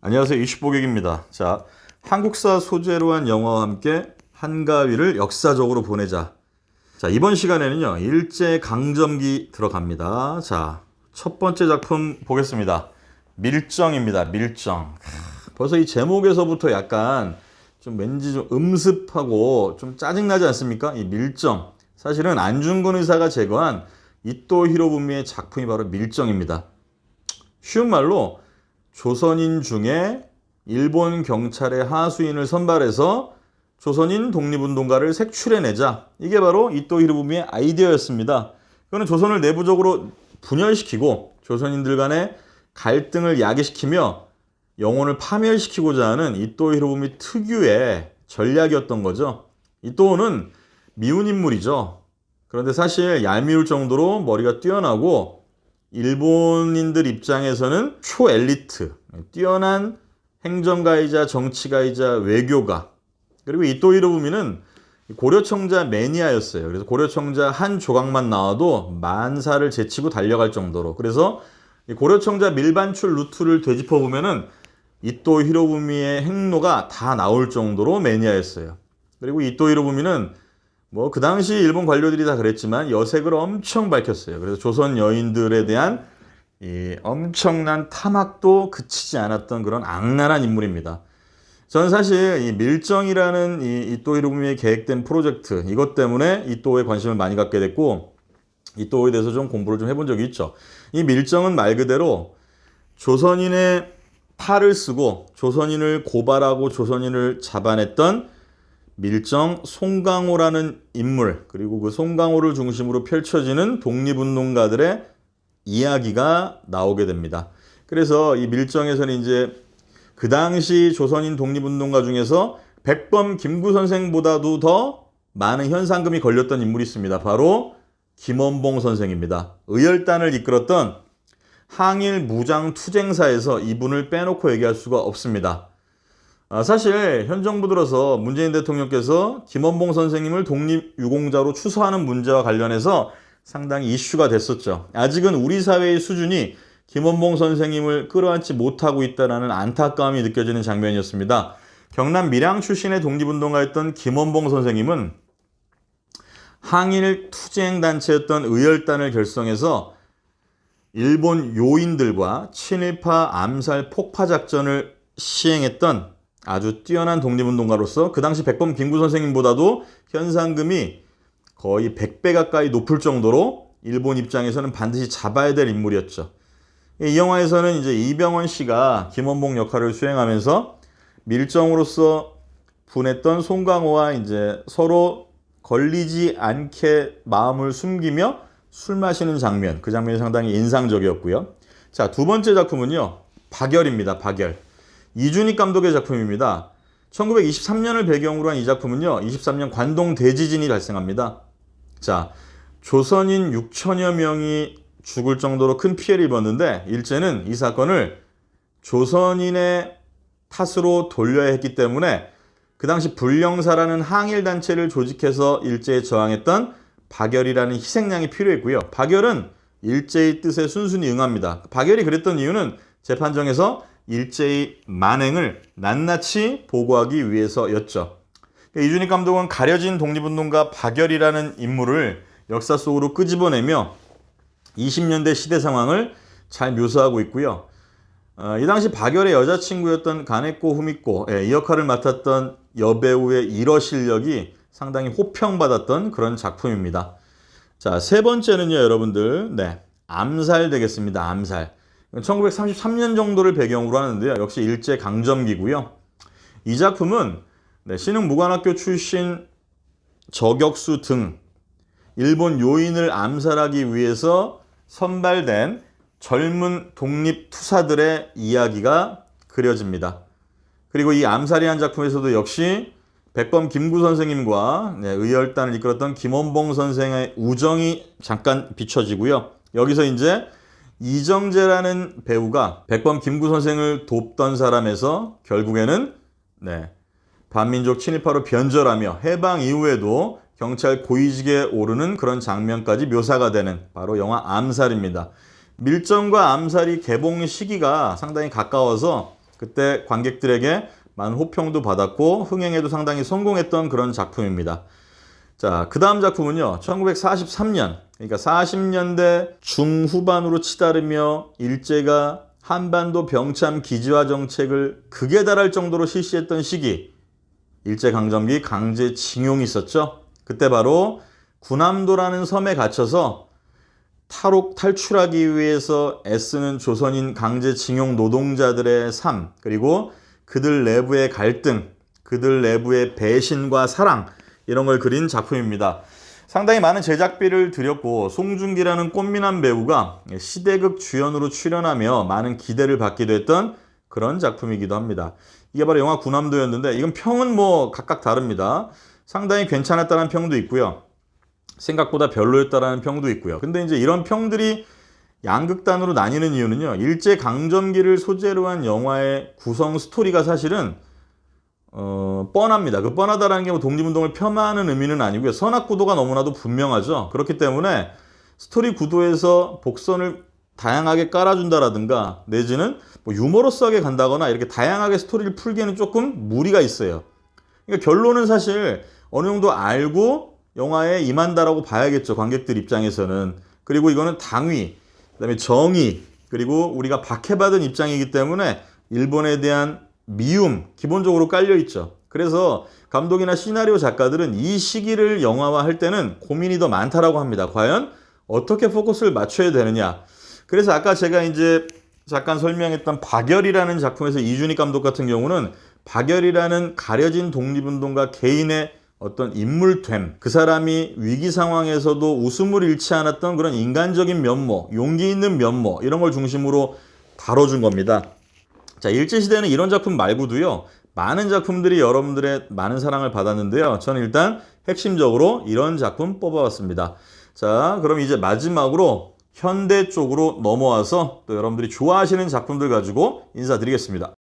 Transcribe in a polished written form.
안녕하세요. 이슈보객입니다. 자, 한국사 소재로 한 영화와 함께 한가위를 역사적으로 보내자. 자, 이번 시간에는요, 일제강점기 들어갑니다. 자, 첫 번째 작품 보겠습니다. 밀정입니다. 밀정. 벌써 이 제목에서부터 약간 좀 왠지 좀 음습하고 좀 짜증나지 않습니까? 이 밀정. 사실은 안중근 의사가 제거한 이토 히로부미의 작품이 바로 밀정입니다. 쉬운 말로 조선인 중에 일본 경찰의 하수인을 선발해서 조선인 독립운동가를 색출해내자. 이게 바로 이토 히로부미의 아이디어였습니다. 이거는 조선을 내부적으로 분열시키고 조선인들 간의 갈등을 야기시키며 영혼을 파멸시키고자 하는 이토 히로부미 특유의 전략이었던 거죠. 이토는 미운 인물이죠. 그런데 사실 얄미울 정도로 머리가 뛰어나고 일본인들 입장에서는 초엘리트, 뛰어난 행정가이자 정치가이자 외교가. 그리고 이토 히로부미는 고려청자 매니아였어요. 그래서 고려청자 한 조각만 나와도 만사를 제치고 달려갈 정도로. 그래서 고려청자 밀반출 루트를 되짚어 보면은 이토 히로부미의 행로가 다 나올 정도로 매니아였어요. 그리고 이토 히로부미는 뭐 그 당시 일본 관료들이 다 그랬지만 여색을 엄청 밝혔어요. 그래서 조선 여인들에 대한 이 엄청난 탐악도 그치지 않았던 그런 악랄한 인물입니다. 저는 사실 이 밀정이라는 이 이토 히로부미의 계획된 프로젝트, 이것 때문에 이토에 관심을 많이 갖게 됐고 이토에 대해서 좀 공부를 좀 해본 적이 있죠. 이 밀정은 말 그대로 조선인의 탈을 쓰고 조선인을 고발하고 조선인을 잡아냈던 밀정 송강호라는 인물, 그리고 그 송강호를 중심으로 펼쳐지는 독립운동가들의 이야기가 나오게 됩니다. 그래서 이 밀정에서는 이제 그 당시 조선인 독립운동가 중에서 백범 김구 선생보다도 더 많은 현상금이 걸렸던 인물이 있습니다. 바로 김원봉 선생입니다. 의열단을 이끌었던 항일 무장투쟁사에서 이분을 빼놓고 얘기할 수가 없습니다. 사실 현 정부 들어서 문재인 대통령께서 김원봉 선생님을 독립유공자로 추서하는 문제와 관련해서 상당히 이슈가 됐었죠. 아직은 우리 사회의 수준이 김원봉 선생님을 끌어안지 못하고 있다는 안타까움이 느껴지는 장면이었습니다. 경남 밀양 출신의 독립운동가였던 김원봉 선생님은 항일 투쟁단체였던 의열단을 결성해서 일본 요인들과 친일파 암살 폭파 작전을 시행했던 아주 뛰어난 독립운동가로서 그 당시 백범 김구 선생님보다도 현상금이 거의 100배 가까이 높을 정도로 일본 입장에서는 반드시 잡아야 될 인물이었죠. 이 영화에서는 이제 이병헌 씨가 김원봉 역할을 수행하면서 밀정으로서 분했던 송강호와 이제 서로 걸리지 않게 마음을 숨기며 술 마시는 장면, 그 장면이 상당히 인상적이었고요. 자, 두 번째 작품은요, 박열입니다. 박열. 이준익 감독의 작품입니다. 1923년을 배경으로 한 이 작품은요, 23년 관동 대지진이 발생합니다. 자, 조선인 6천여 명이 죽을 정도로 큰 피해를 입었는데 일제는 이 사건을 조선인의 탓으로 돌려야 했기 때문에 그 당시 불령사라는 항일단체를 조직해서 일제에 저항했던 박열이라는 희생양이 필요했고요. 박열은 일제의 뜻에 순순히 응합니다. 박열이 그랬던 이유는 재판정에서 일제의 만행을 낱낱이 보고하기 위해서였죠. 이준익 감독은 가려진 독립운동가 박열이라는 인물을 역사 속으로 끄집어내며 20년대 시대 상황을 잘 묘사하고 있고요. 이 당시 박열의 여자친구였던 가네코 후미코, 이 역할을 맡았던 여배우의 일어 실력이 상당히 호평받았던 그런 작품입니다. 자, 세 번째는요, 여러분들, 암살 되겠습니다. 암살. 1933년 정도를 배경으로 하는데요. 역시 일제강점기고요. 이 작품은 신흥무관학교 출신 저격수 등 일본 요인을 암살하기 위해서 선발된 젊은 독립투사들의 이야기가 그려집니다. 그리고 이 암살이란 작품에서도 역시 백범 김구 선생님과 의열단을 이끌었던 김원봉 선생의 우정이 잠깐 비춰지고요. 여기서 이제 이정재라는 배우가 백범 김구 선생을 돕던 사람에서 결국에는 반민족 친일파로 변절하며 해방 이후에도 경찰 고위직에 오르는 그런 장면까지 묘사가 되는 바로 영화 암살입니다. 밀정과 암살이 개봉 시기가 상당히 가까워서 그때 관객들에게 많은 호평도 받았고 흥행에도 상당히 성공했던 그런 작품입니다. 자, 그 다음 작품은요. 1943년, 그러니까 40년대 중후반으로 치달으며 일제가 한반도 병참 기지화 정책을 극에 달할 정도로 실시했던 시기, 일제강점기 강제징용이 있었죠. 그때 바로 군함도라는 섬에 갇혀서 탈출하기 위해서 애쓰는 조선인 강제징용 노동자들의 삶, 그리고 그들 내부의 갈등, 그들 내부의 배신과 사랑, 이런 걸 그린 작품입니다. 상당히 많은 제작비를 들였고 송중기라는 꽃미남 배우가 시대극 주연으로 출연하며 많은 기대를 받기도 했던 그런 작품이기도 합니다. 이게 바로 영화 군함도였는데 이건 평은 뭐 각각 다릅니다. 상당히 괜찮았다는 평도 있고요. 생각보다 별로였다라는 평도 있고요. 근데 이제 이런 평들이 양극단으로 나뉘는 이유는요. 일제강점기를 소재로 한 영화의 구성 스토리가 사실은 뻔합니다. 그 뻔하다라는 게 뭐 독립운동을 폄하하는 의미는 아니고요. 선악 구도가 너무나도 분명하죠. 그렇기 때문에 스토리 구도에서 복선을 다양하게 깔아준다라든가 내지는 뭐 유머러스하게 간다거나 이렇게 다양하게 스토리를 풀기에는 조금 무리가 있어요. 그러니까 결론은 사실 어느 정도 알고 영화에 임한다라고 봐야겠죠. 관객들 입장에서는. 그리고 이거는 당위, 그다음에 정의, 그리고 우리가 박해받은 입장이기 때문에 일본에 대한 미움 기본적으로 깔려있죠. 그래서 감독이나 시나리오 작가들은 이 시기를 영화화할 때는 고민이 더 많다라고 합니다. 과연 어떻게 포커스를 맞춰야 되느냐. 그래서 아까 제가 이제 잠깐 설명했던 박열이라는 작품에서 이준익 감독 같은 경우는 박열이라는 가려진 독립운동가 개인의 어떤 인물됨, 그 사람이 위기 상황에서도 웃음을 잃지 않았던 그런 인간적인 면모, 용기 있는 면모, 이런 걸 중심으로 다뤄준 겁니다. 자, 일제시대는 이런 작품 말고도요, 많은 작품들이 여러분들의 많은 사랑을 받았는데요. 저는 일단 핵심적으로 이런 작품 뽑아봤습니다. 자, 그럼 이제 마지막으로 현대 쪽으로 넘어와서 또 여러분들이 좋아하시는 작품들 가지고 인사드리겠습니다.